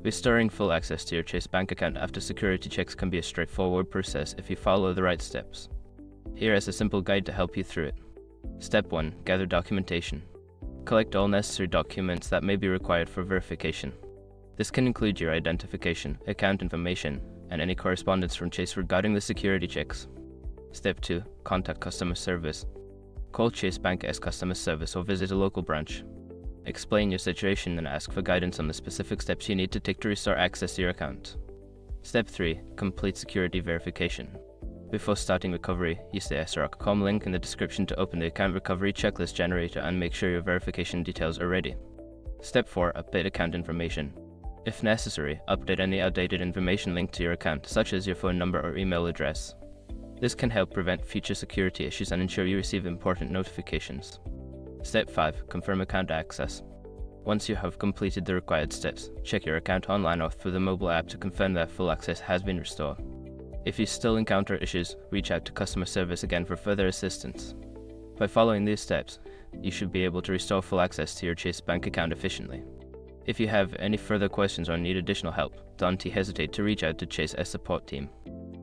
Restoring full access to your Chase bank account after security checks can be a straightforward process if you follow the right steps. Here is a simple guide to help you through it. Step 1. Gather documentation. Collect all necessary documents that may be required for verification. This can include your identification, account information, and any correspondence from Chase regarding the security checks. Step 2. Contact customer service. Call Chase Bank as customer service or visit a local branch. Explain your situation and ask for guidance on the specific steps you need to take to restore access to your account. Step 3. Complete security verification. Before starting recovery, use the sroc.com link in the description to open the account recovery checklist generator and make sure your verification details are ready. Step 4. Update account information. If necessary, update any outdated information linked to your account, such as your phone number or email address. This can help prevent future security issues and ensure you receive important notifications. Step 5. Confirm account access. Once you have completed the required steps, check your account online or through the mobile app to confirm that full access has been restored. If you still encounter issues, reach out to customer service again for further assistance. By following these steps, you should be able to restore full access to your Chase bank account efficiently. If you have any further questions or need additional help, don't hesitate to reach out to Chase support team.